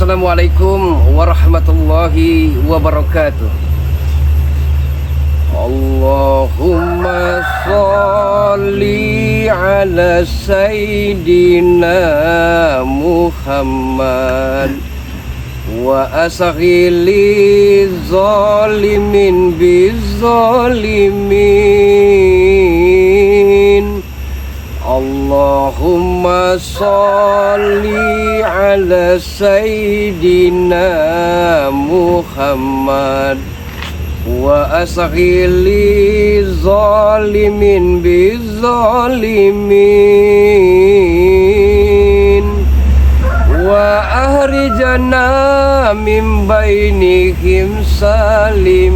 Assalamualaikum warahmatullahi wabarakatuh. Allahumma sholli ala sayyidina Muhammad wa asghili zalimin bizzalimin. Allahumma sholli ala sayyidina Muhammad wa asghili zalimin bizzalimin wa ahrijana min bainihim salimin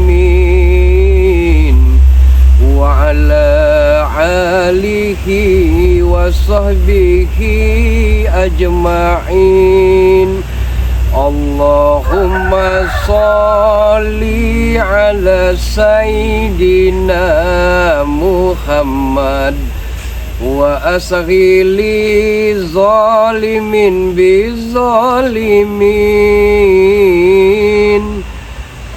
wa ala alihi wa sahbihi ajma'in. Allahumma sholli ala sayyidina Muhammad wa asghili zalimin bizzalimin.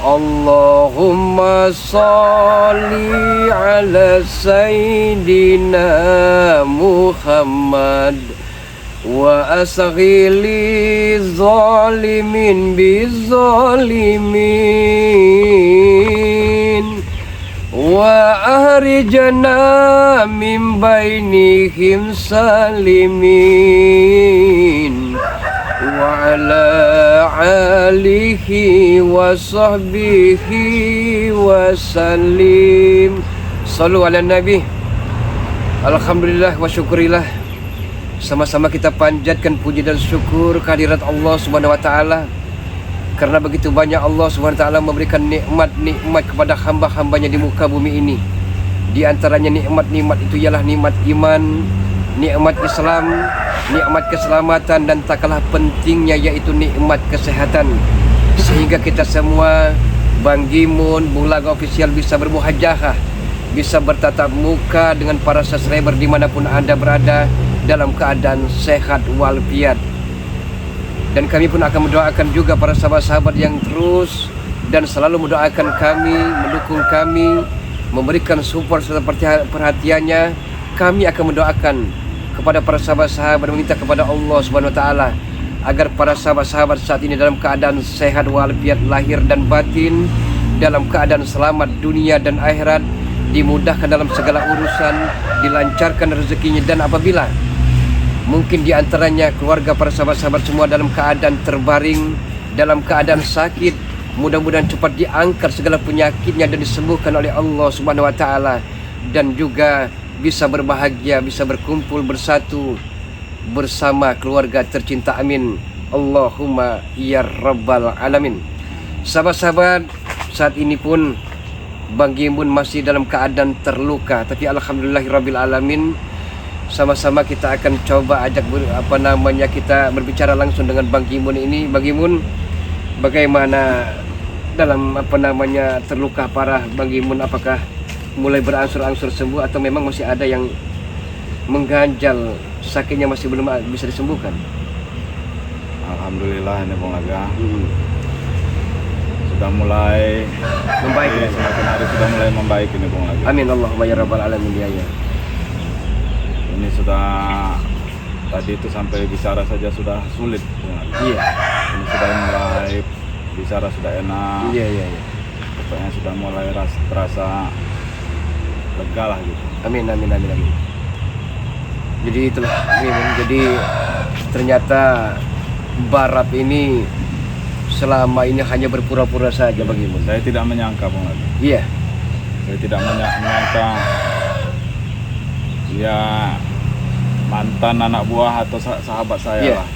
Allahumma sholli ala sayyidina Muhammad wa asghili zalimin bizzalimin wa ahrijana min bainihim salimin wa ala alihi wa sahbihi wa sallim. Sallu ala nabi. Alhamdulillah wa syukurillah. Sama-sama kita panjatkan puji dan syukur kehadirat Allah Subhanahu wa taala, karena begitu banyak Allah Subhanahu wa taala memberikan nikmat-nikmat kepada hamba-hambanya di muka bumi ini. Di antaranya nikmat-nikmat itu ialah nikmat iman, nikmat Islam, nikmat keselamatan, dan tak kalah pentingnya yaitu nikmat kesehatan. Sehingga kita semua, Bang Gimun, Bung Laga Official, bisa bermuhajahah, bisa bertatap muka dengan para subscriber dimanapun Anda berada dalam keadaan sehat walafiat. Dan kami pun akan mendoakan juga para sahabat-sahabat yang terus dan selalu mendoakan kami, mendukung kami, memberikan support serta perhatiannya. Kami akan mendoakan kepada para sahabat-sahabat, meminta kepada Allah Subhanahu wa taala agar para sahabat-sahabat saat ini dalam keadaan sehat walafiat lahir dan batin, dalam keadaan selamat dunia dan akhirat, dimudahkan dalam segala urusan, dilancarkan rezekinya, dan apabila mungkin di antaranya keluarga para sahabat-sahabat semua dalam keadaan terbaring, dalam keadaan sakit, mudah-mudahan cepat diangkat segala penyakitnya dan disembuhkan oleh Allah Subhanahu wa taala, dan juga bisa berbahagia, bisa berkumpul bersatu bersama keluarga tercinta. Amin. Allahumma ya rabbal alamin. Sahabat-sahabat, saat ini pun Bang Gimun masih dalam keadaan terluka, tapi alhamdulillahirabbil alamin, sama-sama kita akan coba ajak kita berbicara langsung dengan Bang Gimun ini. Bang Gimun, bagaimana dalam terluka parah Bang Gimun? Apakah mulai berangsur-angsur sembuh atau memang masih ada yang mengganjal, sakitnya masih belum bisa disembuhkan? Alhamdulillah ini Bung Laga sudah mulai membaik, semakin hari sudah mulai membaik ini Bung Laga. Amin Allahumma ya rabbal alamin ya. Ini sudah, tadi itu sampai bicara saja sudah sulit Bung Laga. Iya. Ini sudah mulai bicara sudah enak. Iya. Pokoknya sudah mulai terasa lega lah gitu. Amin. Jadi itulah, jadi ternyata Barap ini selama ini hanya berpura-pura saja bagimu. Saya tidak menyangka Bung Laga. Iya. Saya tidak menyangka ya mantan anak buah atau sahabat saya lah,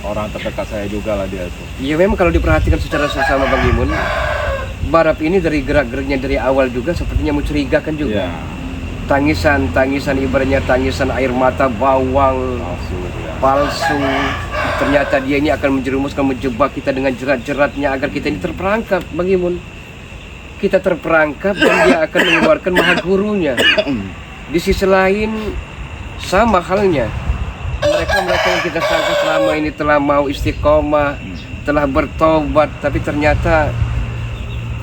orang terdekat saya juga lah dia itu. Iya, memang kalau diperhatikan secara sesama Bang Gimun, Barap ini dari gerak-geriknya dari awal juga sepertinya mencurigakan juga. Tangisan ibaratnya tangisan air mata bawang palsu. Ternyata dia ini akan menjerumuskan, menjebak kita dengan jerat-jeratnya agar kita ini terperangkap Bang Gimun. Kita terperangkap dan dia akan mengeluarkan maha gurunya. Di sisi lain sama halnya mereka yang kita sangka selama ini telah mau istiqomah, telah bertobat, tapi ternyata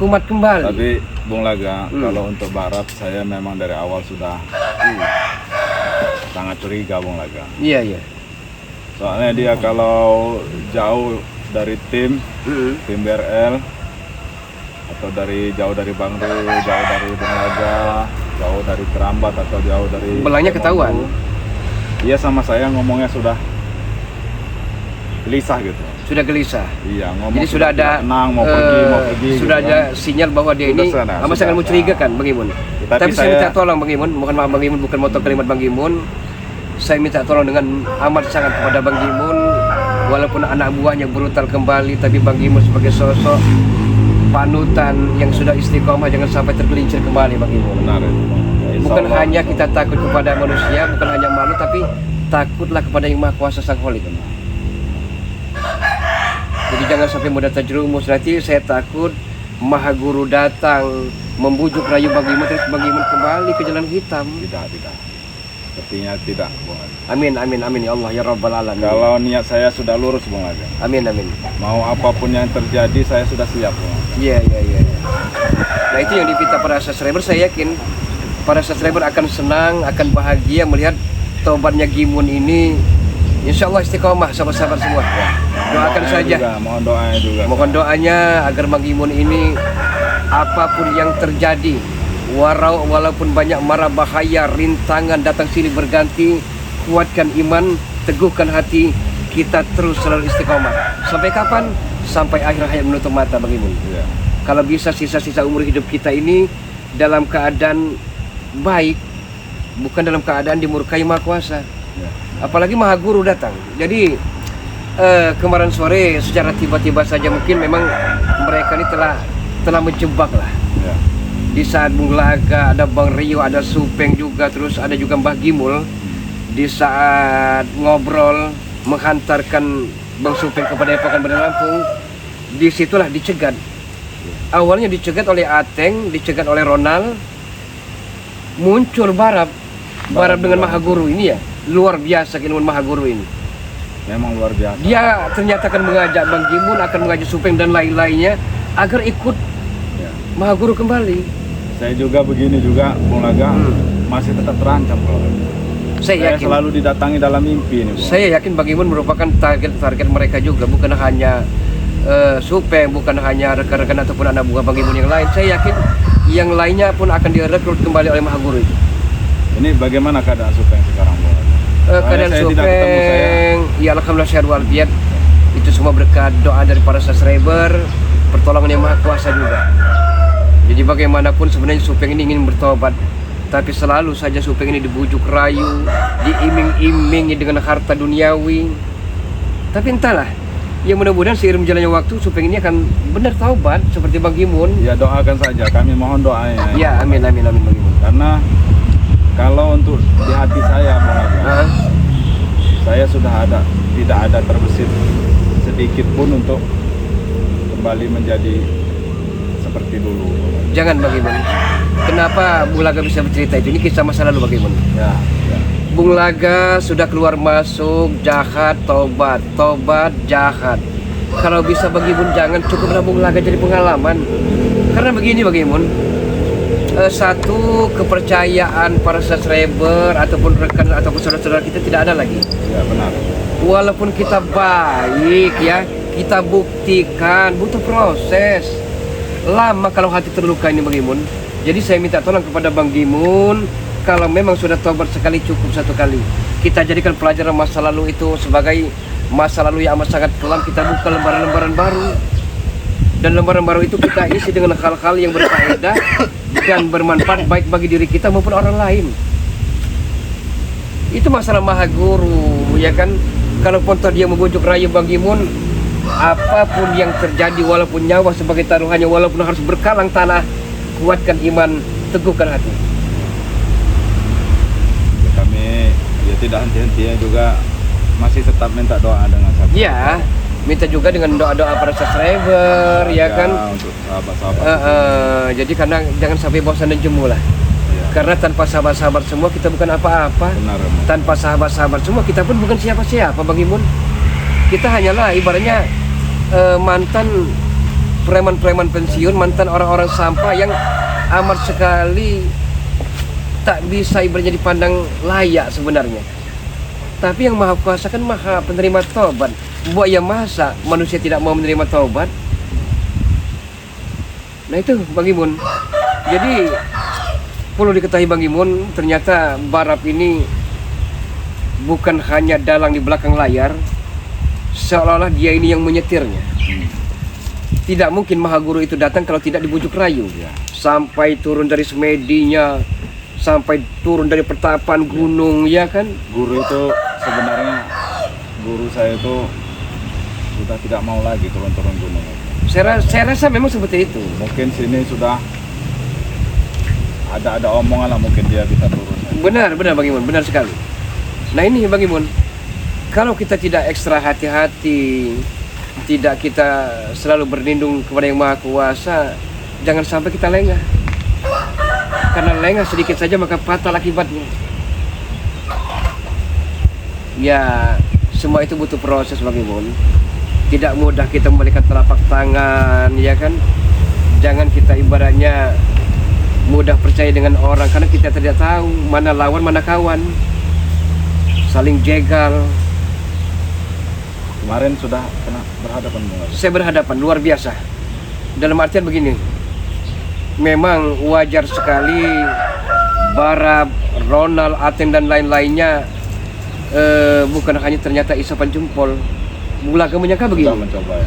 kumat kembali. Tapi Bung Laga, kalau untuk Barat saya memang dari awal sudah sangat curiga Bung Laga. Iya. Soalnya dia kalau jauh dari tim BRL atau jauh dari Bang Ru, jauh dari Bung Laga, jauh dari Kerambat atau jauh dari belangnya ketahuan. Iya, sama saya ngomongnya sudah gelisah gitu. Sudah gelisah. Iya, ngomong. Jadi sudah ada tenang, mau pergi sudah gitu ada kan. sinyal bahwa dia ini amat sangat mencurigakan Bang Imun. Tapi saya minta tolong Bang Imun, mohon maaf Bang Imun, bukan moto kalimat Bang Imun. Saya minta tolong dengan amat sangat kepada Bang Imun, walaupun anak buahnya brutal kembali, tapi Bang Imun sebagai sosok panutan yang sudah istiqomah jangan sampai tergelincir kembali Bang Imun. Benar itu. Bukan hanya kita takut kepada manusia, bukan hanya malu, tapi takutlah kepada yang Maha Kuasa Sang Khalik. Jadi jangan sampai mudah terjerumus. Nanti saya takut Maha Guru datang membujuk rayu Bang Imun, terus Bang Imun kembali ke jalan hitam. Tidak. Sepertinya tidak, Bung Laga. Amin ya Allah ya Rabbal Alamin. Kalau niat saya sudah lurus, Bung Laga. Amin. Mau apapun yang terjadi saya sudah siap, Bung Laga. Iya. Nah itu yang dipinta para subscriber. Saya yakin para subscriber akan senang, akan bahagia melihat taubatnya Gimun ini. Insya Allah istiqomah sahabat-sahabat semua. Doakan saja. Mohon doanya juga. Mohon doanya agar Bang Gimun ini apapun yang terjadi, walaupun banyak mara bahaya, rintangan datang sini berganti, kuatkan iman, teguhkan hati, kita terus selalu istiqomah. Sampai kapan? Sampai akhir hayat menutup mata Bang Gimun. Iya. Kalau bisa sisa-sisa umur hidup kita ini dalam keadaan baik, bukan dalam keadaan dimurkai Maha Kuasa. Ya. Apalagi Maha Guru datang. Jadi kemarin sore secara tiba-tiba saja mungkin memang mereka ini telah menjebak lah. Ya. Di saat Bung Laga, ada Bang Rio, ada Supeng juga, terus ada juga Mbah Gimul. Di saat ngobrol menghantarkan Bang Supeng ke Padepokan Bandar Lampung, disitulah dicegat. Awalnya dicegat oleh Ateng, dicegat oleh Ronald, muncul Barab dengan Maha Guru ini ya. Luar biasa keilmuan Maha Guru ini. Memang luar biasa. Dia ternyata akan mengajak Bang Gimun, akan mengajak Supeng dan lain-lainnya agar ikut Maha Guru kembali. Saya juga begini juga, Bung Laga, masih tetap terancam kalau. Saya yakin selalu didatangi dalam mimpi ini, Bung. Saya yakin Bang Gimun merupakan target mereka juga, bukan hanya Supeng, bukan hanya rekan-rekan ataupun anak buah Bang Gimun yang lain. Saya yakin yang lainnya pun akan direkrut kembali oleh Maha Guru itu. Ini bagaimana keadaan Supeng sekarang, Bung Laga? Keadaan Supeng, ya alhamdulillah sehat walafiat. Itu semua berkat doa dari para subscriber, pertolongan yang Maha Kuasa juga. Jadi bagaimanapun sebenarnya Supeng ini ingin bertobat, tapi selalu saja Supeng ini dibujuk rayu, diiming-imingi dengan harta duniawi. Tapi entahlah, ya mudah-mudahan seiring jalannya waktu Supeng ini akan benar taubat seperti Bang Gimun. Ya doakan saja, kami mohon doanya. Ya amin Bang Gimun. Karena kalau untuk di hati saya, Bung Laga, saya sudah tidak ada terbesit sedikit pun untuk kembali menjadi seperti dulu. Jangan Bang Gimun. Kenapa Bung Laga bisa bercerita itu? Ini kisah masa lalu Bang Gimun. Ya. Bung Laga sudah keluar masuk, jahat, tobat, jahat. Kalau bisa Bang Gimun jangan, cukuplah Bung Laga jadi pengalaman. Karena begini Bang Gimun, satu kepercayaan para subscriber ataupun rekan ataupun saudara-saudara kita tidak ada lagi. Ya benar. Walaupun kita baik ya, kita buktikan butuh proses. Lama kalau hati terluka ini Bang Gimun. Jadi saya minta tolong kepada Bang Gimun, kalau memang sudah tobat sekali cukup satu kali. Kita jadikan pelajaran masa lalu itu sebagai masa lalu yang amat sangat kelam. Kita buka lembaran-lembaran baru. Dan lembaran baru itu kita isi dengan hal-hal yang berfaedah dan bermanfaat baik bagi diri kita maupun orang lain. Itu masalah Maha Guru, ya kan? Kalau pontor dia membujuk rayu Bang Gimun, apapun yang terjadi, walaupun nyawa sebagai taruhannya, walaupun harus berkalang tanah, kuatkan iman, teguhkan hati. Kami ya tidak henti-hentinya juga masih tetap minta doa dengan sahabat. Ya, minta juga dengan doa-doa para subscriber, ya kan? Untuk sahabat-sahabat. Jadi karena jangan sampai bosan dan jemu lah. Ya. Karena tanpa sahabat-sahabat semua kita bukan apa-apa. Benar. Tanpa sahabat-sahabat semua kita pun bukan siapa-siapa Bang Gimun. Kita hanyalah ibaratnya mantan preman-preman pensiun, mantan orang-orang sampah yang amat sekali tak bisa ibaratnya dipandang layak sebenarnya. Tapi yang Maha Kuasa kan Maha penerima taubat. Buat ya masa manusia tidak mau menerima taubat? Nah itu Bang Imun. Jadi perlu diketahui Bang Imun, ternyata Barab ini bukan hanya dalang di belakang layar, seolah-olah dia ini yang menyetirnya. Tidak mungkin Maha Guru itu datang kalau tidak dibujuk rayu. Sampai turun dari semedinya, sampai turun dari pertapaan gunung, ya kan? Guru itu sebenarnya, guru saya itu sudah tidak mau lagi turun-turun gunung. Saya rasa memang seperti itu. Mungkin sini sudah ada omongan lah, mungkin dia bisa turun. Benar Bang Imun, benar sekali. Nah ini Bang Imun, kalau kita tidak ekstra hati-hati, tidak kita selalu berlindung kepada Yang Maha Kuasa, jangan sampai kita lengah. Karena lengah sedikit saja maka fatal akibatnya. Ya, semua itu butuh proses Bang Imun. Tidak mudah kita membalikan telapak tangan, ya kan? Jangan kita ibaratnya mudah percaya dengan orang karena kita tidak tahu mana lawan mana kawan. Saling jegal. Kemarin sudah pernah berhadapan dengan Saya berhadapan luar biasa. Dalam artian begini, memang wajar sekali Barab, Ronald, Aten dan lain-lainnya bukan hanya ternyata isapan jempol. Belaka menyangka begini. sudah mencoba ya.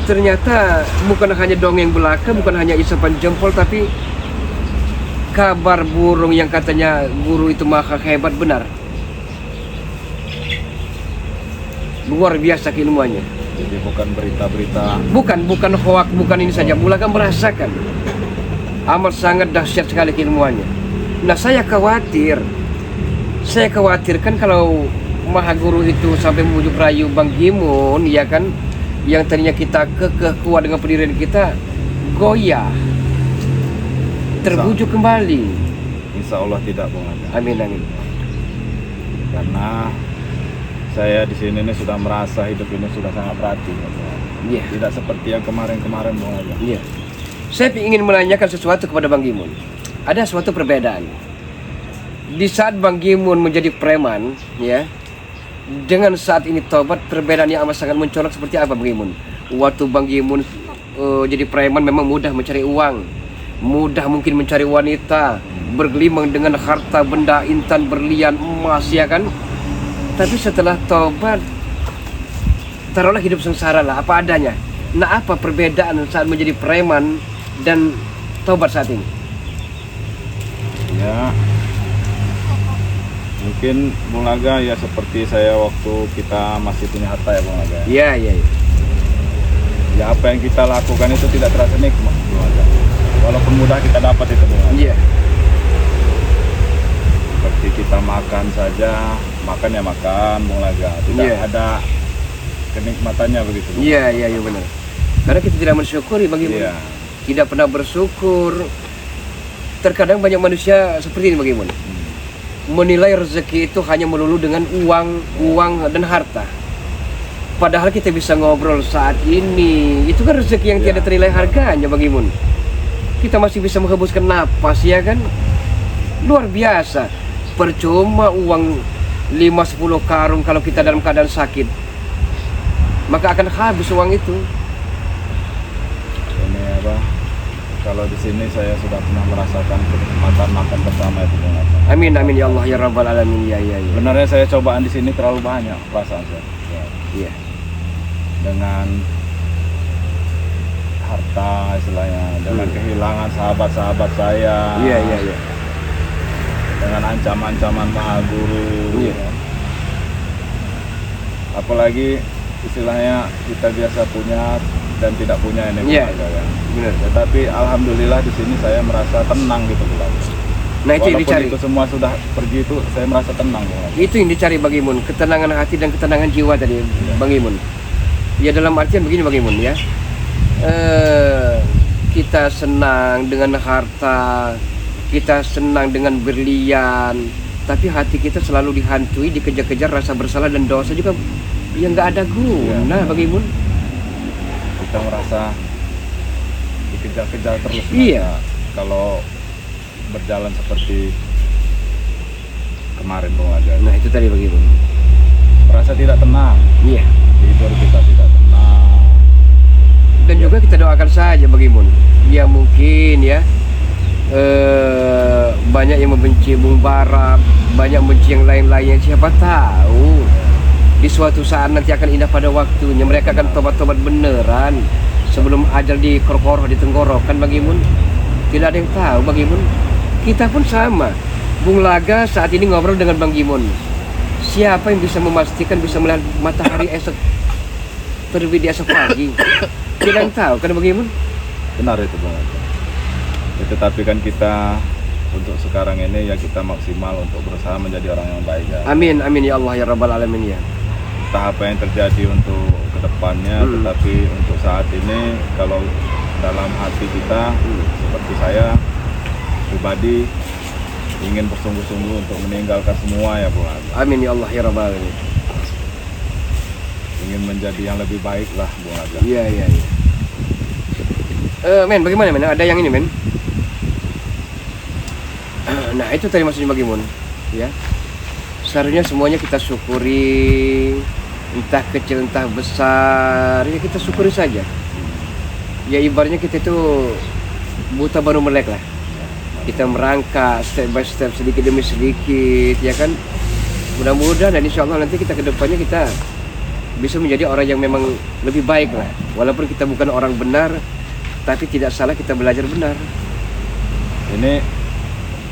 Ternyata bukan hanya dongeng belaka, bukan hanya isapan jempol, tapi kabar burung yang katanya guru itu maha hebat benar. Luar biasa keilmuannya. Jadi bukan berita-berita. Bukan hoak, bukan ini saja. Belaka merasakan. Amat sangat dahsyat sekali keilmuannya. Nah saya khawatirkan kalau Maha Guru itu sampai membujuk rayu Bang Gimun, ya kan, yang tadinya kita kekeh kuat dengan pendirian kita, goyah, terbujuk kembali. Insya Allah tidak, Bung Aga. Amin. Karena saya di sini ini sudah merasa hidup ini sudah sangat berarti. Iya. Tidak seperti yang kemarin-kemarin, Bung Aga. Iya. Saya ingin menanyakan sesuatu kepada Bang Gimun. Ada suatu perbedaan. Di saat Bang Gimun menjadi preman, ya, dengan saat ini tobat, perbedaan yang amat sangat mencolok seperti apa Bang Gimun? Waktu Bang Gimun jadi preman memang mudah mencari uang, mudah mungkin mencari wanita, bergelimang dengan harta benda intan berlian emas, ya kan? Tapi setelah tobat, taruhlah hidup sengsara lah, apa adanya. Nah apa perbedaan saat menjadi preman dan tobat saat ini? Ya, mungkin Bung Aga ya seperti saya waktu kita masih punya harta ya Bung Aga. Iya. Ya apa yang kita lakukan itu tidak terasa nikmat Bung Aga. Walaupun mudah kita dapat itu Bung Aga. Iya. Seperti kita makan saja, makan ya makan Bung Aga. Tidak ada kenikmatannya begitu. Iya benar. Karena kita tidak mensyukuri bagaimana. Iya. Tidak pernah bersyukur. Terkadang banyak manusia seperti ini bagaimana. Menilai rezeki itu hanya melulu dengan uang dan harta. Padahal kita bisa ngobrol saat ini, itu kan rezeki yang tiada ternilai harganya Bang Imun. Kita masih bisa menghembuskan napas, ya kan? Luar biasa. Percuma uang 5-10 karung kalau kita dalam keadaan sakit, maka akan habis uang itu. Ini apa? Kalau di sini saya sudah pernah merasakan kenikmatan makan bersama itu Bung Aga. Amin ya Allah ya Rabbal Alamin. Ya. Sebenarnya saya cobaan di sini terlalu banyak perasaan saya. Iya. Dengan harta istilahnya, dengan kehilangan sahabat-sahabat saya. Iya. Dengan ancaman-ancaman Maha Guru. Iya. Apalagi istilahnya kita biasa punya dan tidak punya ini. Iya. Benar. Tetapi alhamdulillah di sini saya merasa tenang gitu Bung Aga. Nah itu yang Walaupun dicari. itu semua sudah pergi itu saya merasa tenang Bung Aga. Itu yang dicari Bang Imun, ketenangan hati dan ketenangan jiwa tadi Bang Imun. Ya dalam artian begini Bang Imun ya. Kita senang dengan harta, kita senang dengan berlian, tapi hati kita selalu dihantui, dikejar-kejar rasa bersalah dan dosa juga yang nggak ada guna Bang Imun. kita merasa dikejar-kejar terus. Iya. Nah, kalau berjalan seperti kemarin Bung Aga, Nah itu tadi begitu. merasa tidak tenang, Iya. tidur kita tidak tenang. Dan juga kita doakan saja bagi Mun. Ya mungkin ya banyak yang membenci Bung Bara, banyak membenci yang lain-lainnya. Siapa tahu di suatu saat nanti akan indah pada waktunya. Mereka akan tobat-tobat beneran sebelum ajal di korokoroh, di tenggorokan bagi Mun. Tidak ada yang tahu bagi Mun. Kita pun sama. Bung Laga saat ini ngobrol dengan Bang Gimon. Siapa yang bisa memastikan bisa melihat matahari esok terbit di esok pagi? Tidak yang tahu kan Bang Gimon? Benar itu Bung Aga. Ya, tetapi kan kita untuk sekarang ini ya kita maksimal untuk berusaha menjadi orang yang baik ya. Amin, amin ya Allah ya Rabbal Alamin ya. Entah apa yang terjadi untuk kedepannya, tetapi untuk saat ini kalau dalam hati kita seperti saya pribadi ingin bersungguh-sungguh untuk meninggalkan semua ya Bung Aga. Amin ya Allah ya Rabbal Alamin. Ingin menjadi yang lebih baik lah Bung Aga. Iya iya iya. Men, bagaimana men? Ada yang ini men? Nah itu tadi maksudnya bagi Mun. Ya. Seharusnya semuanya kita syukuri, entah kecil entah besar, ya kita syukuri saja. Ya ibaratnya kita itu buta baru melek lah. Kita merangkak step by step, sedikit demi sedikit, ya kan. Mudah-mudahan dan insya Allah nanti kita ke depannya kita bisa menjadi orang yang memang lebih baik lah. Walaupun kita bukan orang benar, tapi tidak salah kita belajar benar. Ini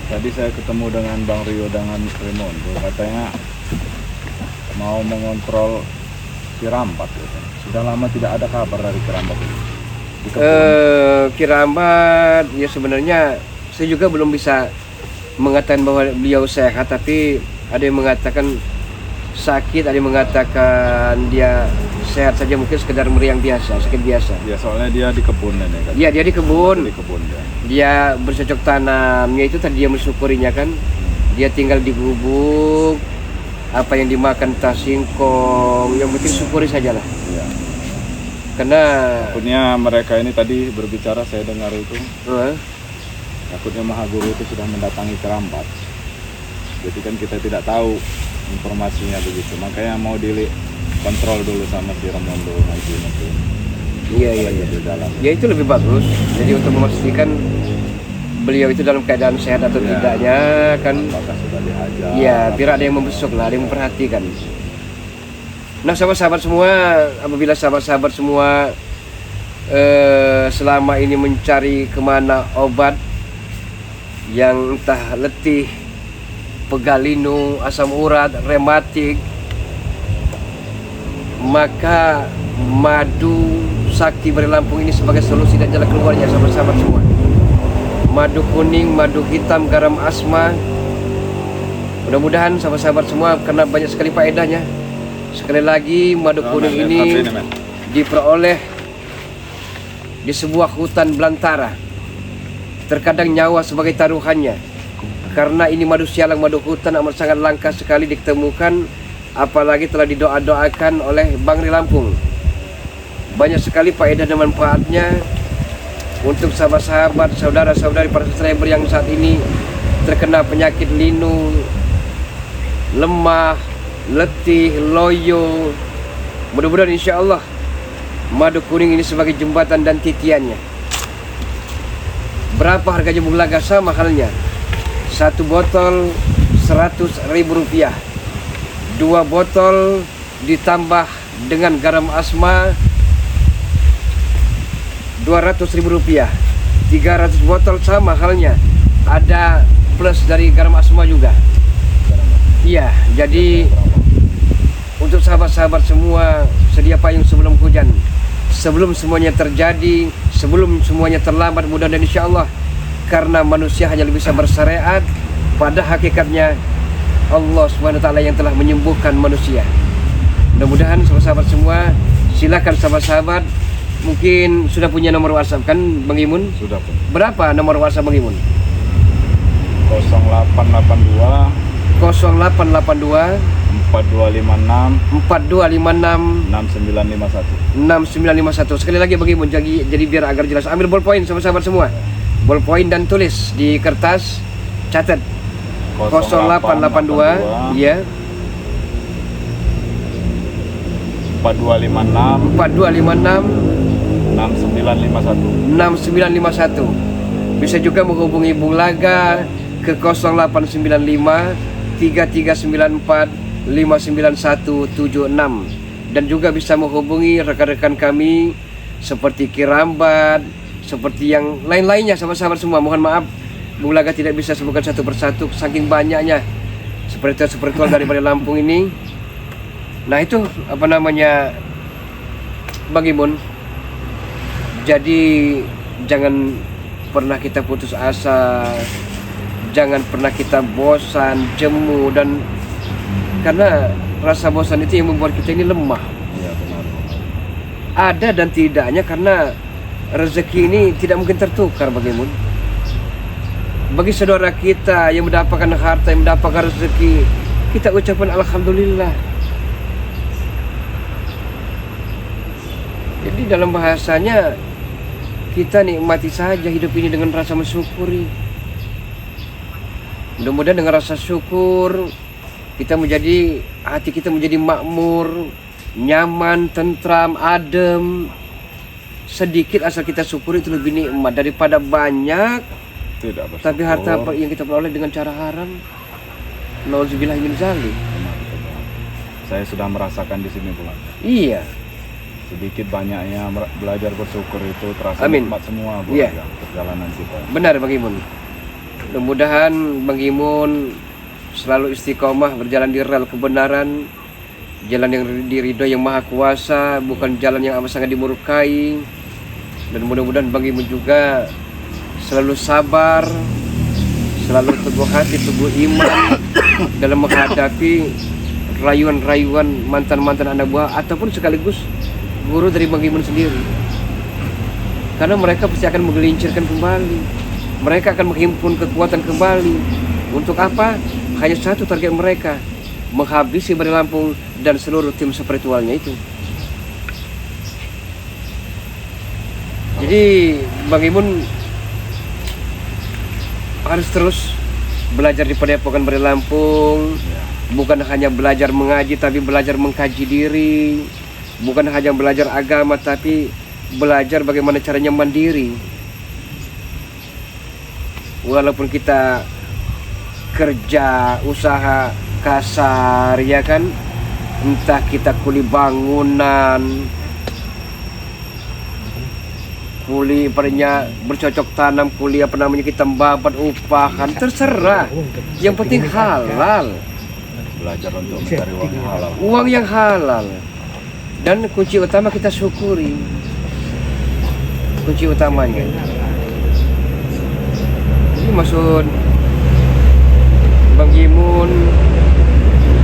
tadi saya ketemu dengan Bang Rio dengan Raymond, katanya mau mengontrol Kirambat gitu. Sudah lama tidak ada kabar dari Kirambat ini. Kirambat ya sebenarnya saya juga belum bisa mengatakan bahwa beliau sehat, tapi ada yang mengatakan sakit, ada yang mengatakan dia sehat saja, mungkin sekedar meriang biasa, sakit biasa. Ya soalnya dia di kebun ini kan. Iya dia di kebun. Di kebun dia. Dia bercocok tanamnya itu tadi dia mensyukurinya kan. Dia tinggal di gubuk, apa yang dimakan entah singkong, yang penting syukuri sajalah. Iya. Karena Takutnya mereka ini tadi berbicara, saya dengar itu takutnya Maha Guru itu sudah mendatangi Kirambat. Jadi kan kita tidak tahu informasinya begitu, makanya mau kontrol dulu sama si Ramondo nanti. Iya. Ya itu lebih bagus. Jadi untuk memastikan beliau itu dalam keadaan sehat atau tidaknya kan. Apakah sudah dihajar? Iya, biar ada yang membesuk lah, ada yang memperhatikan. Nah sahabat-sahabat semua, apabila sahabat-sahabat semua selama ini mencari kemana obat yang entah letih, pegalinu, asam urat, rematik, maka madu sakti Bari Lampung ini sebagai solusi dan jalan keluarnya sahabat-sahabat semua. Madu kuning, madu hitam, garam asma. Mudah-mudahan sahabat-sahabat semua karena banyak sekali faedahnya. Sekali lagi madu kuning ini diperoleh di sebuah hutan belantara. Terkadang nyawa sebagai taruhannya. Karena ini madu sialang, madu hutan amat sangat langka sekali ditemukan, apalagi telah didoa-doakan oleh Bang Ri Lampung. Banyak sekali faedah dan manfaatnya untuk sahabat-sahabat, saudara-saudari para subscriber yang saat ini terkena penyakit linu, lemah, letih, loyo. Mudah-mudahan insya Allah madu kuning ini sebagai jembatan dan titiannya. Berapa harganya Bung Laga? Sama halnya, satu botol Rp100.000, 2 botol ditambah dengan garam asma Rp200.000, 300 botol sama halnya, ada plus dari garam asma juga. Iya, jadi untuk sahabat-sahabat semua sedia payung sebelum hujan, sebelum semuanya terjadi, sebelum semuanya terlambat. Mudah-mudahan insya Allah, karena manusia hanya bisa bersyariat, pada hakikatnya Allah SWT yang telah menyembuhkan manusia. Mudah-mudahan sahabat-sahabat semua, silakan sahabat-sahabat, mungkin sudah punya nomor WhatsApp kan Bang Imun? Sudah pun. Berapa nomor WhatsApp Bang Imun? 0882 0882 4256 4256 6951. 6951. Sekali lagi Bang Imun, jadi biar agar jelas. Ambil ballpoint sahabat-sahabat semua. Ballpoint dan tulis di kertas, catat 0882 ya. 4256 4256 6951. 6951. Bisa juga menghubungi Bung Laga ke 0895 3394 59176, dan juga bisa menghubungi rekan-rekan kami seperti Kirambat, seperti yang lain-lainnya sahabat-sahabat semua. Mohon maaf Bung Laga tidak bisa sebutkan satu persatu saking banyaknya spiritual daripada Lampung ini. Nah itu apa namanya Bang Imun. Jadi jangan pernah kita putus asa, jangan pernah kita bosan, jemu, dan karena rasa bosan itu yang membuat kita ini lemah. Iya, benar. Ada dan tidaknya, karena rezeki ini tidak mungkin tertukar Bang Imun. Bagi saudara kita yang mendapatkan harta, yang mendapatkan rezeki, kita ucapkan alhamdulillah. Jadi dalam bahasanya kita nikmati saja hidup ini dengan rasa mensyukuri. Mudah-mudahan dengan rasa syukur hati kita menjadi makmur, nyaman, tentram, adem. Sedikit asal kita syukuri itu lebih nikmat daripada banyak Tidak bersyukur. tapi harta yang kita peroleh dengan cara haram. Nauzubillah min zalik. Saya sudah merasakan di sini bulan. Iya. Sedikit banyaknya belajar bersyukur itu terasa Amin. nikmat semua Iya. perjalanan kita. Benar Bang Imun. Mudah-mudahan Bang Imun selalu istiqomah berjalan di rel kebenaran, jalan yang diridhoi yang maha kuasa, bukan jalan yang amat sangat dimurkai. Dan mudah-mudahan Bang Imun juga selalu sabar, selalu teguh hati, teguh iman dalam menghadapi rayuan-rayuan mantan-mantan anak buah ataupun sekaligus guru dari Bang Imun sendiri. Karena mereka pasti akan menggelincirkan kembali, mereka akan menghimpun kekuatan kembali. Untuk apa? Hanya satu target mereka, menghabisi Bari Lampung dan seluruh tim spiritualnya itu. Jadi Bang Imun harus terus belajar di Padepokan Bari Lampung. Bukan hanya belajar mengaji, tapi belajar mengkaji diri. Bukan hanya belajar agama, tapi belajar bagaimana caranya mandiri. Walaupun kita kerja, usaha kasar, ya kan, entah kita kuli bangunan, kuli bercocok tanam, kuli kita membabat upahan, terserah. Yang penting halal. Belajar untuk mencari uang yang halal. Uang yang halal. Dan kunci utama kita syukuri. Kunci utamanya. Jadi maksud Bang Imun,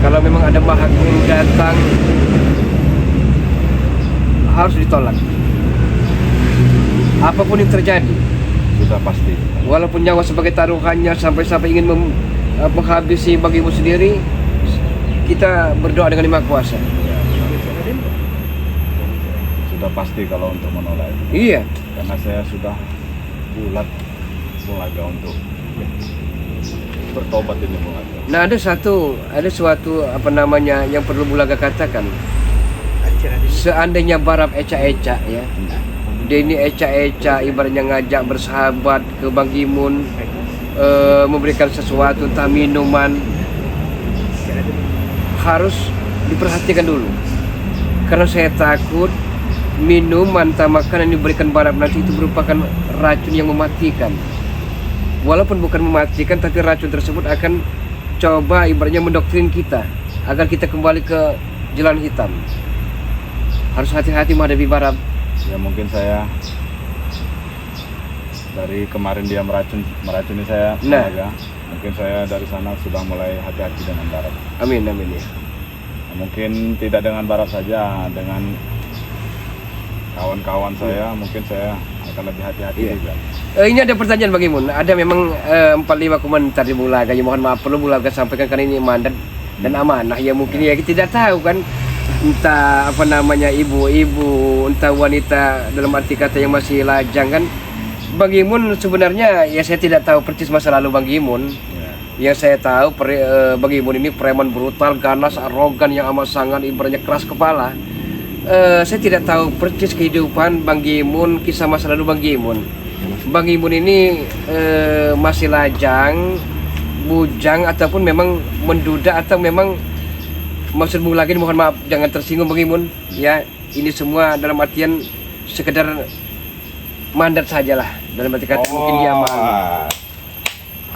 kalau memang ada mahak yang datang, harus ditolak. Apapun yang terjadi, Sudah pasti. walaupun nyawa sebagai taruhannya, sampai-sampai ingin menghabisi Bang Imun sendiri, kita berdoa dengan Yang Maha Kuasa. Sudah pasti kalau untuk menolak itu. Iya. Karena saya sudah bulat Bulaga untuk bertobat ini Bulaga. Nah, ada suatu apa namanya yang perlu Bulaga katakan. Seandainya Barab eca-eca ya, Denny eca-eca ibaratnya ngajak bersahabat ke Bang Imun, memberikan sesuatu, entah minuman, harus diperhatikan dulu. Karena saya takut minuman atau makanan yang diberikan Barab nanti itu merupakan racun yang mematikan. Walaupun bukan mematikan, tapi racun tersebut akan coba ibaratnya mendoktrin kita agar kita kembali ke jalan hitam. Harus hati-hati menghadapi Barab. Ya mungkin saya dari kemarin dia meracuni saya, Nah. Bulaga. Mungkin saya dari sana sudah mulai hati-hati dengan Barab. Amin, amin ya. Mungkin tidak dengan Barab saja, dengan kawan-kawan saya mungkin saya akan lebih hati-hati Iya. juga. Ini ada pertanyaan Bang Imun. Ada memang 4-5 komentar di Bulaga. Ya, mohon maaf perlu Bulaga sampaikan karena ini mandat dan amanah. Ya mungkin ya kita tidak tahu kan, entah apa namanya ibu-ibu, entah wanita dalam arti kata yang masih lajang kan. Bang Imun sebenarnya ya saya tidak tahu persis masa lalu Bang Imun. Yang saya tahu Bang Imun ini preman brutal, ganas, arogan yang amat sangat ibaratnya keras kepala. Saya tidak tahu persis kehidupan Bang Imun, kisah masa lalu Bang Imun. Bang Imun ini masih lajang, bujang, ataupun memang menduda, atau memang maksudmu lagi, mohon maaf jangan tersinggung Bang Imun ya, ini semua dalam artian sekedar mandat sajalah, dalam arti kata mungkin dia malu.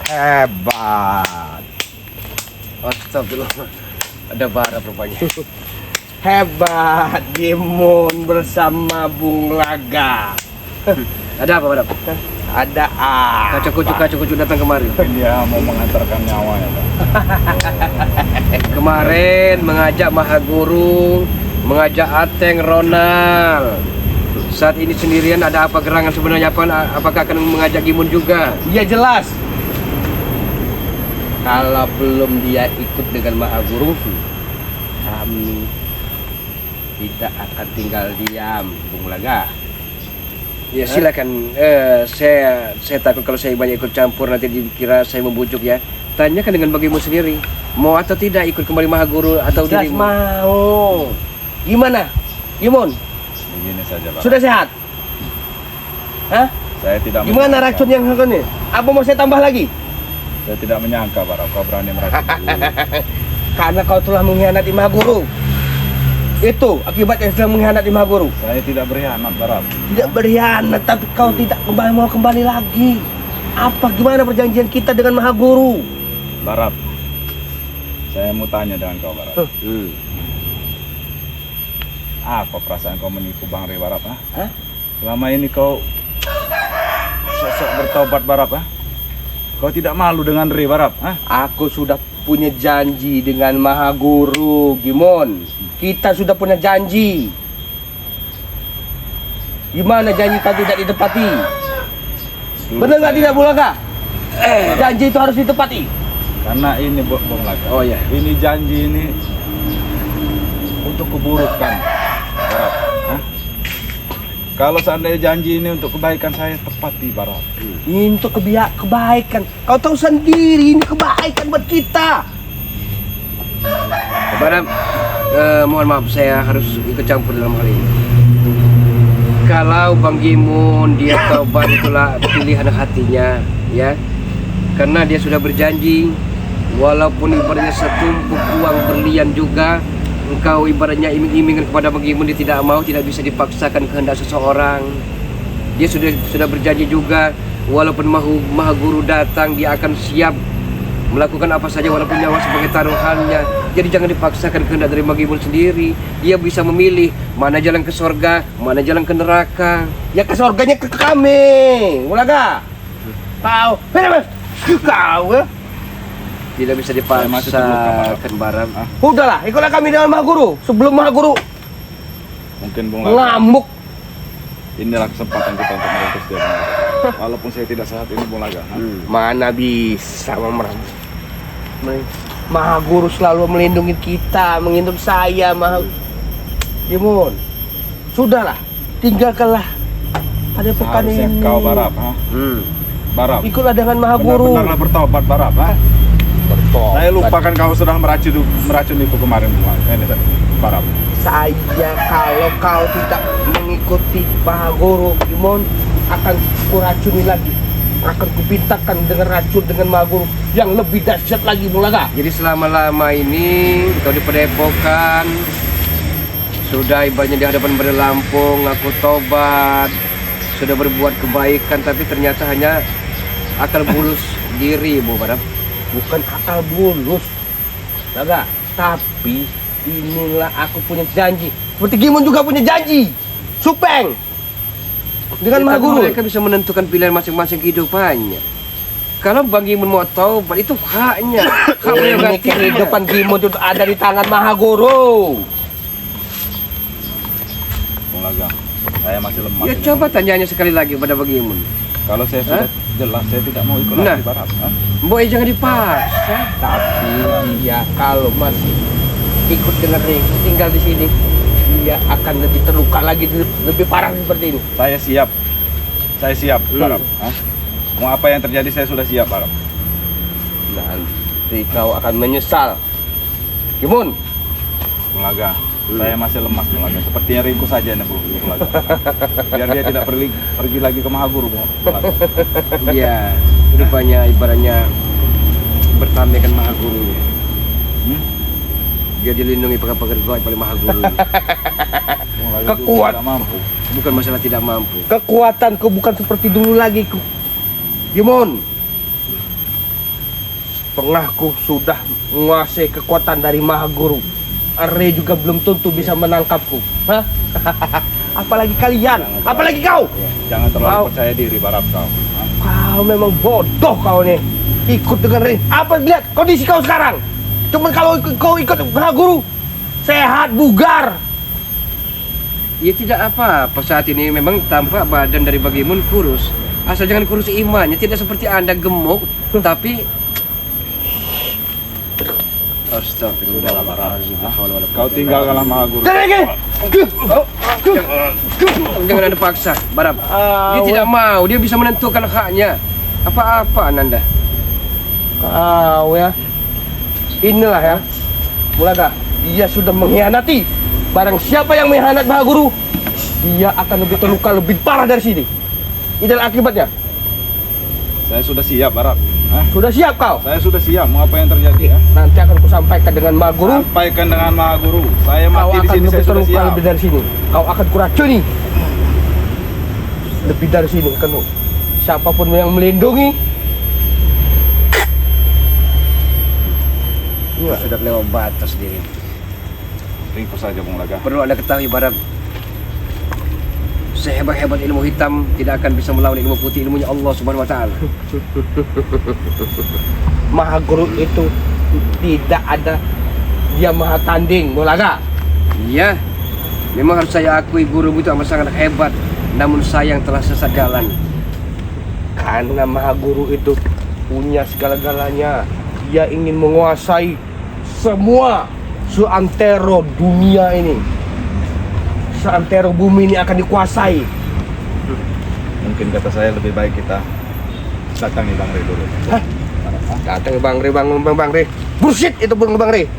Hebat. Astagfirullah, ada bara rupanya. Hebat Gimun bersama Bung Laga. Ada apa, Badap? Ada apa? Kacau-kucuk datang kemari. Mungkin dia mau mengantarkan nyawa ya Pak. Kemarin mengajak Mahaguru, mengajak Ateng, Ronald. Saat ini sendirian, ada apa gerangan sebenarnya apa? Apakah akan mengajak Gimun juga? Ya jelas. Kalau belum dia ikut dengan Mahaguru, kami tidak akan tinggal diam, Bung Laga. Ya silakan. Saya takut kalau saya banyak ikut campur nanti dikira saya membujuk ya. Tanyakan dengan Bang Gimun sendiri, mau atau tidak ikut kembali Mahaguru atau Jelas dirimu? mau. Gimana, Gimun? Begini saja Pak. Sudah sehat? Hah? Saya tidak Gimana menyangka. racun yang ini? Apa mau saya tambah lagi? Saya tidak menyangka Barap kau berani meracun. Karena kau telah mengkhianati Mahaguru. Itu akibat yang sedang mengkhianati Mahaguru. Saya tidak berkhianat Barap. Tidak berkhianat, tapi kau tidak mau kembali lagi. Apa gimana perjanjian kita dengan Mahaguru? Barap, saya mau tanya dengan kau Barap. Apa perasaan kau menipu Bang Ri Barap? Hah? Selama ini kau sosok bertobat Barap, kau tidak malu dengan Ri Barap? Aku sudah punya janji dengan Mahaguru, Gimon. Kita sudah punya janji. Gimana janji kau tidak ditepati? Benar nggak tidak, Bulaga? Janji itu harus ditepati. Karena ini Bung Laga. Oh ya. Ini janji ini untuk keburukan Barap. Kalau seandainya janji ini untuk kebaikan, saya tepati Barap. Ini untuk kebaikan. Kau tahu sendiri ini kebaikan buat kita. Badap, mohon maaf saya harus ikut campur dalam hal ini. Kalau Bang Gimun dia taubat, itulah pilihan hatinya ya. Karena dia sudah berjanji, walaupun ibaratnya setumpuk uang berlian juga, engkau ibaratnya iming-imingan kepada Bang Gimun, dia tidak mau, tidak bisa dipaksakan kehendak seseorang. Dia sudah berjanji juga, walaupun Mahaguru datang, dia akan siap melakukan apa saja walaupun nyawa sebagai taruhannya. Jadi jangan dipaksakan kehendak dari Bang Gimun sendiri. Dia bisa memilih mana jalan ke surga, mana jalan ke neraka. Ya ke surganya ke kami, Bulaga. Tahu? Kau ya? Tidak bisa masih terluka, dipaksakan Baram. Udahlah, ikutlah kami dengan Mahaguru. Sebelum Mahaguru Mungkin Bung Laga, ngamuk. inilah kesempatan kita untuk meringkus dia. Bung Laga. Walaupun saya tidak sehat ini Bung Laga. Mana bisa Mahaguru selalu melindungi kita, melindungi saya, Gimun. Sudahlah, tinggalkanlah pada pekan Seharusnya ini. kau Barap, Barap. Ikutlah dengan Mahaguru. Benar-benarlah bertobat Barap, Bertobat. Saya lupakan kau sudah meracuniku kemarin Bung Laga. Ini Barap. Saya kalau kau tidak mengikuti Mahaguru, Gimun, akan kuracuni lagi. Akan kubintakan dengan racun dengan Mahaguru yang lebih dahsyat lagi, Bulaga. Jadi selama-lama ini kau di Padepokan, sudah ibaratnya di hadapan Badan Lampung, aku tobat, sudah berbuat kebaikan, tapi ternyata hanya akal bulus diri, Bu Badap. Bukan akal bulus, Bulaga. Tapi inilah aku punya janji. Seperti Gimun juga punya janji. Supeng dengan Tapi Mahaguru. mereka bisa menentukan pilihan masing-masing kehidupannya. Kalau Bang Gimun mau taubat, itu haknya. Hak Ini prerogatifnya. kehidupan Gimun itu ada di tangan Mahaguru. Bung Laga, saya masih lemah. Ya ini. coba tanyanya sekali lagi pada Bang Gimun. Kalau saya sudah Jelas saya tidak mau ikut Nah. lagi Barap. Hah? Boy jangan dipaksa. Tapi dia kalau masih ikut dengan Rey tinggal di sini, dia akan lebih terluka lagi, lebih parah seperti ini. Saya siap. Saya siap, Barap. Hah? Mau apa yang terjadi saya sudah siap, Barap. Nanti kau akan menyesal. Kimun, Mulaga, saya masih lemas Mulaga. Sepertinya ringkus saja nih Mulaga. Biar dia tidak pergi lagi ke Mahaguru Mulaga. Iya, rupanya ibaratnya bertambahkan Mahaguru. Dia dilindungi pegang-pegang gaib oleh Mahaguru. Mulaga juga Kekuat. tidak mampu. Bukan masalah tidak mampu. kekuatanku bukan seperti dulu lagi. Kimun, setengahku sudah menguasai kekuatan dari Mahaguru. Rey juga belum tentu bisa menangkapku. Hah? Apalagi kalian, apalagi kau. Jangan terlalu Kau- percaya diri Barap kau. Hah? Kau memang bodoh kau nih. Ikut dengan Rey. Apa lihat kondisi kau sekarang? Cuman kalau kau ikut Mahaguru, sehat, bugar. Ya tidak apa-apa saat ini memang tampak badan dari Bagimun kurus. Asal jangan kurus imannya, tidak seperti Anda gemuk, tapi Astagfirullahaladzim. Kau tinggalkanlah Mahaguru. Dan lagi. Jangan Anda paksa, Barap. Dia tidak mau, dia bisa menentukan haknya. Apa-apa Anda? Kau ya. Inilah ya. Mulaga, dia sudah mengkhianati. Barang siapa yang mengkhianat Mahaguru, dia akan lebih terluka, lebih parah dari sini. Inilah akibatnya. Saya sudah siap Barap. Hah? Sudah siap kau? Saya sudah siap. Mau apa yang terjadi ya? Nanti akan kusampaikan dengan Mahaguru. Sampaikan dengan Mahaguru. Saya Kau mati di akan sini lebih saya sudah terluka siap. lebih dari sini. Kau akan kuracuni. Lebih dari sini kan. Siapapun yang melindungi. Sudah lewat batas diri. Ringkus saja Bung Laga. Perlu Anda ketahui, Barap. Sehebat-hebat ilmu hitam tidak akan bisa melawan ilmu putih, ilmunya Allah Subhanahu wa taala. Mahaguru itu tidak ada, dia maha tanding, Mulaga. Iya. Memang harus saya akui guru itu amat sangat hebat, namun sayang telah sesat jalan. Karena Mahaguru itu punya segala-galanya. Dia ingin menguasai semua seantero dunia ini. Seantero bumi ini akan dikuasai. Mungkin kata saya lebih baik kita datangi Bang Rey dulu. Hah? Datang Bang Rey, Bang Rey. Bullshit itu Bang Rey.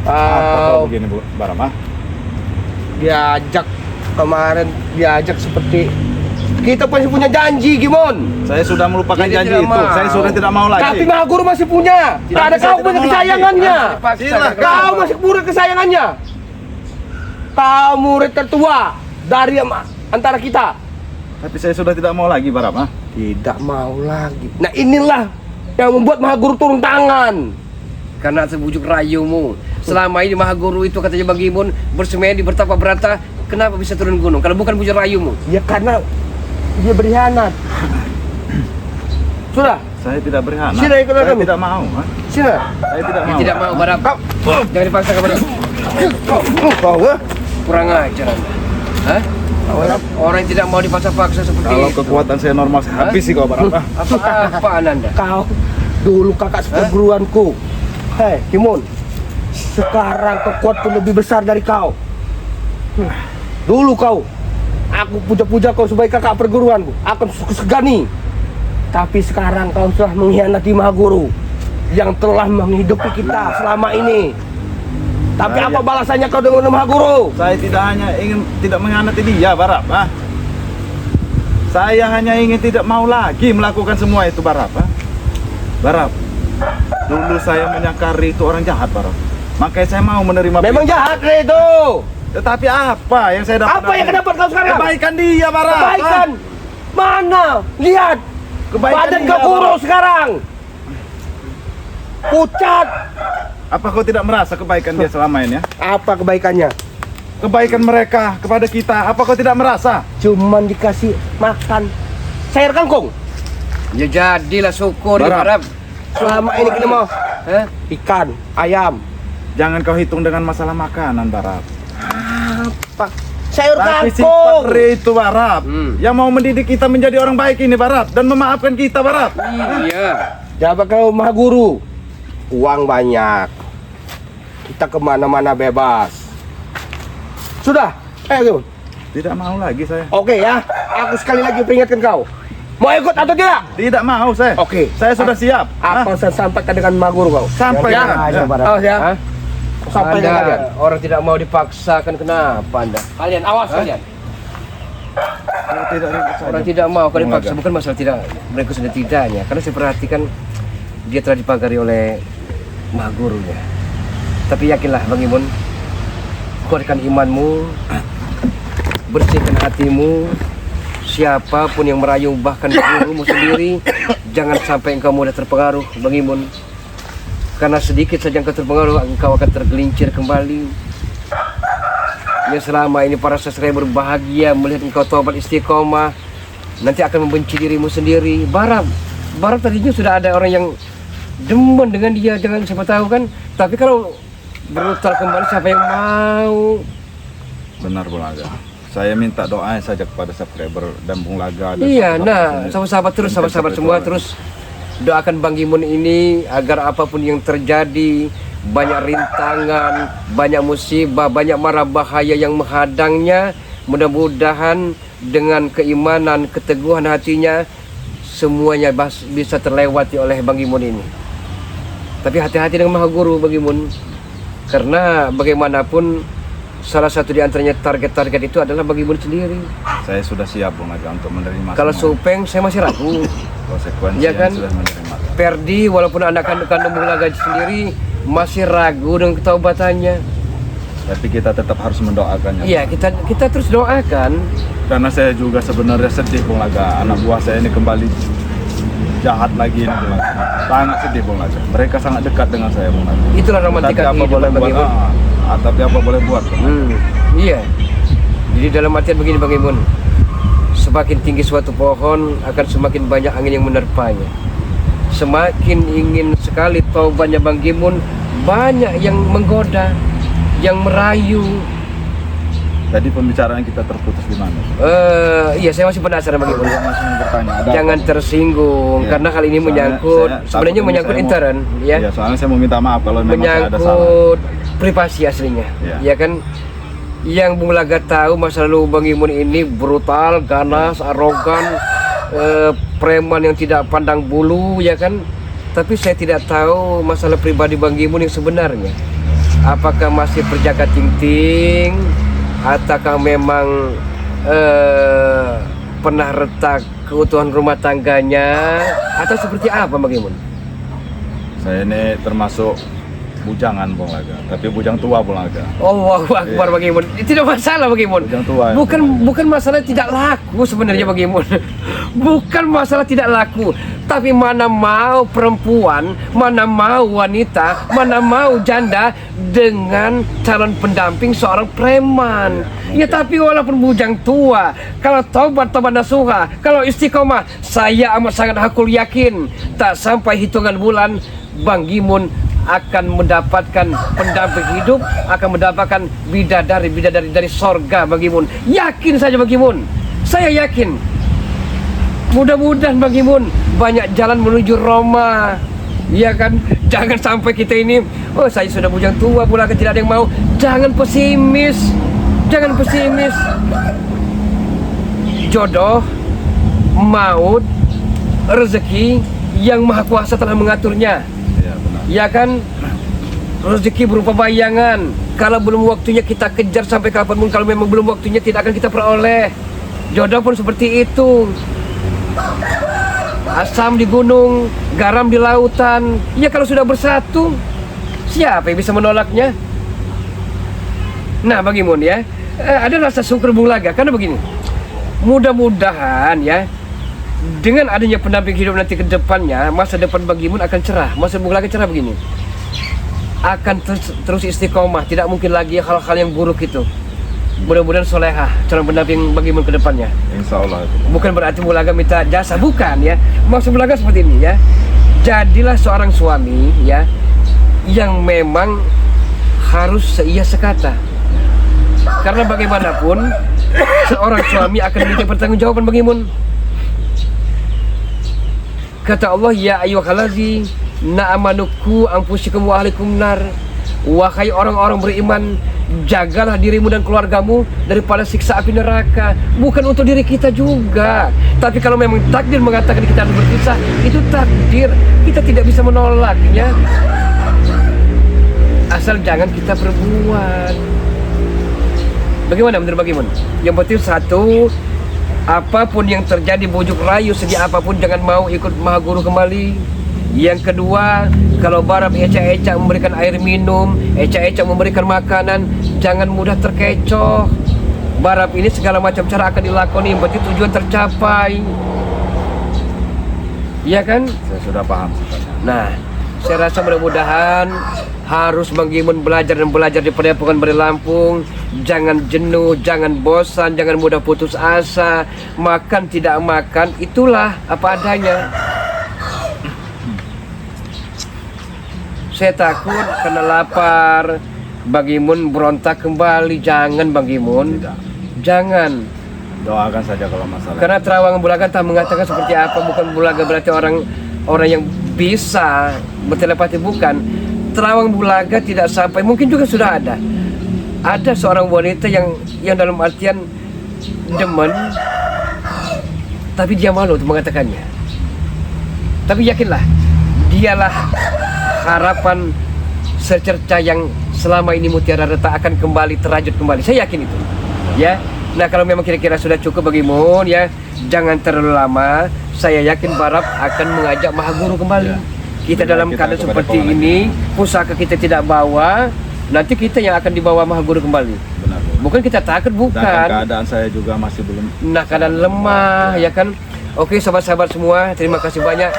Apa kau begini Bu Barama? diajak seperti kita masih punya janji, Gimon. Saya sudah melupakan Dia janji tidak itu. mau. Saya sudah tidak mau lagi. Tapi Mahaguru masih punya. Tidak, Tak ada saya kau tidak punya mau lagi. kesayangannya. Silakan. Kau masih murid kesayangannya. Kau murid tertua dari antara kita. Tapi saya sudah tidak mau lagi Barama. Tidak mau lagi. Nah inilah yang membuat Mahaguru turun tangan. Karena sebujuk rayumu. Selama ini Mahaguru itu katanya Bagimun bersemedi bertapa berata, kenapa bisa turun gunung? Kalau bukan bujuk rayumu. Ya karena dia berkhianat. Sudah, Saya tidak berkhianat. Sini, ikut Saya kami. tidak mau. Ha? sini. Saya tidak Dia mau. tidak mau, Barap. Jangan dipaksa kepada Kau ya? kurang ajar Anda. Hah? Orang yang tidak mau dipaksa-paksa seperti Kalau itu. kekuatan saya normal, saya habis sih kau Barama. Apa-apaan Anda? Kau dulu kakak seperguruanku. Hei, Kimun. Sekarang kekuatanku lebih besar dari kau. Dulu kau, aku puja-puja kau sebagai kakak perguruanku. Aku segani. Tapi sekarang kau telah mengkhianati Mahaguru yang telah menghidupi kita selama ini. Tapi Nah, apa ya. balasannya kau dengan Mahaguru? Saya tidak hanya ingin tidak mengkhianati dia, Barap. Ha? Saya hanya ingin tidak mau lagi melakukan semua itu, Barap. Ha? Barap, dulu saya menyangka Ri itu orang jahat, Barap. Makanya saya mau menerima. Memang jahat Rey itu. Tetapi apa yang saya dapat? Apa yang dapat kau sekarang? Kebaikan dia, Barap. Kebaikan. Mana? Lihat. Kebaikan Badan dia, kau kurus Barap. sekarang. Pucat. Apa kau tidak merasa kebaikan dia selama ini? Ya? Apa kebaikannya? Kebaikan mereka kepada kita, apa kau tidak merasa? Cuman dikasih makan sayur kangkung. Ya jadilah syukur ya Barap. Barap. Selama ini kita mau Hah? ikan, ayam. Jangan kau hitung dengan masalah makanan, Barap. Apa? sayur Tapi si kangkung. Padre itu Barap yang mau mendidik kita menjadi orang baik ini Barap dan memaafkan kita Barap. Iya. Siapa kau Maha Guru? Uang banyak. Kita kemana-mana bebas. Sudah, ayo. Tidak mau lagi saya. Oke ya, aku sekali lagi peringatkan kau. Mau ikut atau tidak? Tidak mau saya. Oke. Saya sudah siap. Apa saya sampaikan dengan Maha Guru kau? Sampaikan. Ya, Ya. awas ya. Hah? Sampaikan Anda kalian. orang tidak mau dipaksakan, kenapa Anda? Kalian awas kalian. Tidak ribut Orang saja. tidak mau kalau Bung dipaksa, Aga. bukan masalah tidak mereka sudah tidaknya, karena saya perhatikan dia telah dipagari oleh Maha Gurunya. Tapi yakinlah Bang Imun, kuatkan imanmu, bersihkan hatimu. Siapapun yang merayu bahkan gurumu sendiri, jangan sampai engkau mudah terpengaruh Bang Imun. Karena sedikit saja engkau terpengaruh, engkau akan tergelincir kembali. Yang selama ini para sastra berbahagia melihat engkau tobat istiqomah, nanti akan membenci dirimu sendiri. Barap tadinya sudah ada orang yang demen dengan dia, jangan siapa tahu kan. Tapi kalau brutal kembali, siapa yang mau? Benar Bung Aga. Saya minta doa saja kepada subscriber dan Bung Laga dan Iya, sahabat-sahabat nah sendiri. sahabat-sahabat terus, Dan sahabat-sahabat semua spiritual. terus doakan Bang Imun ini agar apapun yang terjadi, banyak rintangan, banyak musibah, banyak mara bahaya yang menghadangnya, mudah-mudahan dengan keimanan, keteguhan hatinya, semuanya bisa terlewati oleh Bang Imun ini. Tapi hati-hati dengan Maha Guru Bang Imun, karena bagaimanapun salah satu di antaranya target-target itu adalah Bang Imun sendiri. Saya sudah siap Bung Aga untuk menerima Kalau semua Supeng saya masih ragu. konsekuensi Iya kan? yang sudah menerima. Perdi walaupun anak kandung Bung Laga sendiri masih ragu dengan ketaubatannya. Tapi kita tetap harus mendoakannya. Iya, kita terus doakan. Karena saya juga sebenarnya sedih Bung Laga. Anak buah saya ini kembali jahat lagi ini Bung Laga. Sangat sedih Bung Laga. Mereka sangat dekat dengan saya Bung Laga. Itulah Tapi romantika apa boleh kehidupan Bang buat? Imun. Tapi apa boleh buat? Bung Laga? Iya. Jadi dalam artian begini Bang Imun, semakin tinggi suatu pohon akan semakin banyak angin yang menerpanya. Semakin ingin sekali taubatnya Bang Imun, banyak yang menggoda, yang merayu. Tadi pembicaraan kita terputus di mana? Iya, saya masih penasaran Bang Imun. Saya masih mau bertanya. Ada Jangan apa? tersinggung, Iya. karena hal ini Soalnya menyangkut, saya sebenarnya takut ini menyangkut saya mau- intern, ya, Iya, soalnya saya mau minta maaf kalau memang saya ada salah. menyangkut privasi aslinya, Iya. ya kan. Yang Bung Laga tahu masa lalu Bang Imun ini brutal, ganas, arogan, preman yang tidak pandang bulu, ya kan. Tapi saya tidak tahu masalah pribadi Bang Imun yang sebenarnya. Apakah masih perjaka ting-ting, ataukah memang pernah retak keutuhan rumah tangganya, atau seperti apa Bang Imun? Saya ini termasuk bujangan Bung Laga, tapi bujang tua Bung Laga. Allahu Akbar Bang Imun. Tidak masalah Bang Imun. Bujang tua. Bukan masalah tidak laku sebenarnya Bang Imun. Bukan masalah tidak laku, tapi mana mau perempuan, mana mau wanita, mana mau janda dengan calon pendamping seorang preman. Ya tapi walaupun bujang tua, kalau tobat nasuha, kalau istiqomah, saya amat sangat hakul yakin tak sampai hitungan bulan Bang Imun akan mendapatkan pendamping hidup, akan mendapatkan bidadari dari sorga Bang Imun. Yakin saja Bang Imun, saya yakin. Mudah-mudahan Bang Imun banyak jalan menuju Roma, ya kan. Jangan sampai kita ini, oh saya sudah bujang tua pula tidak ada yang mau. Jangan pesimis, jangan pesimis. Jodoh, maut, rezeki yang Maha Kuasa telah mengaturnya. Iya benar. Ya kan, rezeki berupa bayangan. Kalau belum waktunya kita kejar sampai kapanpun. Kalau memang belum waktunya tidak akan kita peroleh. Jodoh pun seperti itu. Asam di gunung, garam di lautan. Ya kalau sudah bersatu, siapa yang bisa menolaknya? Nah Bang Imun ya, ada rasa syukur Bung Laga. Karena begini, mudah-mudahan ya, dengan adanya pendamping hidup nanti ke depannya, masa depan Bang Imun akan cerah. Masa Bung Laga cerah begini, akan terus istiqomah, tidak mungkin lagi hal-hal yang buruk itu. Mudah-mudahan solehah calon pendamping Bang Imun ke depannya. Insya Allah. Bukan berarti Bung Laga minta jasa, bukan ya. Maksud Bung Laga seperti ini ya, jadilah seorang suami ya, yang memang harus seia sekata. Karena bagaimanapun seorang suami akan minta pertanggungjawaban Bang Imun. Kata Allah, ya ayyuhalazi na'amanuku anfusikum wa ahlikum nar. Wahai orang-orang beriman, jagalah dirimu dan keluargamu daripada siksa api neraka. Bukan untuk diri kita juga, tapi kalau memang takdir mengatakan kita harus berpisah, itu takdir, kita tidak bisa menolaknya. Asal jangan kita perbuat. Bagaimana menurut Bang Imun? Yang penting satu, apapun yang terjadi, bujuk rayu segi apapun, jangan mau ikut Maha Guru kembali. Yang kedua, kalau Barap ecak-ecak memberikan air minum, ecak-ecak memberikan makanan, jangan mudah terkecoh. Barap ini segala macam cara akan dilakoni, yang penting tujuan tercapai. Iya kan? Saya sudah paham sebenarnya. Nah, saya rasa mudah-mudahan harus Bang Imun belajar dan belajar di Padepokan Bari Lampung. Jangan jenuh, jangan bosan, jangan mudah putus asa. Makan tidak makan, itulah apa adanya. Saya takut karena lapar Bang Imun berontak kembali. Jangan Bang Imun, jangan. Doakan saja kalau masalah. Karena Terawang Bulaga tak mengatakan seperti apa. Bukan Bulaga berarti orang yang bisa bertelepati, bukan. Terawang Bulaga tidak sampai, mungkin juga sudah ada. Ada seorang wanita yang dalam artian demen, tapi dia malu untuk mengatakannya. Tapi yakinlah, dialah harapan secerca yang selama ini Mutiara Retak akan kembali terajut kembali. Saya yakin itu. Ya. Nah, kalau memang kira-kira sudah cukup Bang Imun, ya, jangan terlalu lama. Saya yakin Barap akan mengajak Maha Guru kembali. Kita dalam keadaan seperti ini, pusaka kita tidak bawa, nanti kita yang akan dibawa Maha Guru kembali. Benar. Bukan kita takut, bukan. Dan keadaan saya juga masih belum. Nah, keadaan lemah, ya kan. Oke, sahabat-sahabat semua, terima kasih banyak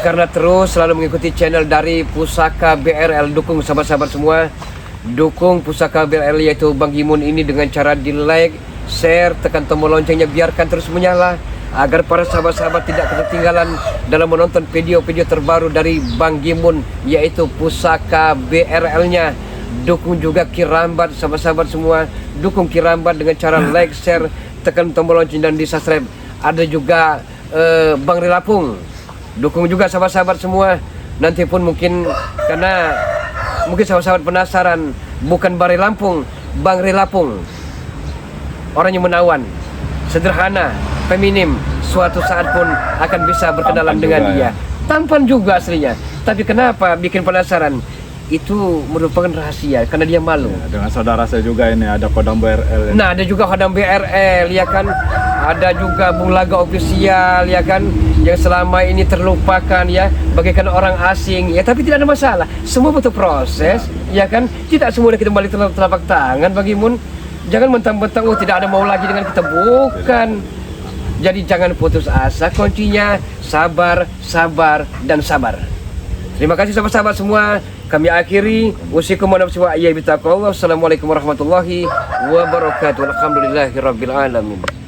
karena terus selalu mengikuti channel dari Pusaka BRL. Dukung sahabat-sahabat semua, dukung Pusaka BRL yaitu Bang Imun ini dengan cara di like, share, tekan tombol loncengnya, biarkan terus menyala agar para sahabat-sahabat tidak ketinggalan dalam menonton video-video terbaru dari Bang Imun yaitu Pusaka BRL-nya. Dukung juga Kirambat sahabat-sahabat semua, dukung Kirambat dengan cara like, share, tekan tombol lonceng dan di subscribe. Ada juga Bang Rilapung, dukung juga sahabat-sahabat semua. Nanti pun mungkin karena mungkin sahabat-sahabat penasaran, bukan Bari Lampung, Bang Rilapung, orang yang menawan, sederhana, feminim, suatu saat pun akan bisa berkenalan Tampan dengan juga, dia. ya. Tampan juga aslinya. Tapi kenapa bikin penasaran? Itu merupakan rahasia karena dia malu. Ya, dengan saudara saya juga ini ada Kodam BRL. Nah, ada juga Kodam BRL, ya kan? Ada juga Bulaga Official, ya kan? Yang selama ini terlupakan, ya, bagaikan orang asing, ya, tapi tidak ada masalah. Semua butuh proses, ya kan? Tidak semua kita kembali telapak tangan Bang Imun. Jangan mentang-mentang tidak ada mau lagi dengan kita, bukan. Jadi jangan putus asa, kuncinya sabar, sabar, dan sabar. Terima kasih sahabat-sahabat semua. Kami akhiri. Wassalamualaikum warahmatullahi wabarakatuh. Alhamdulillahirabbil alamin.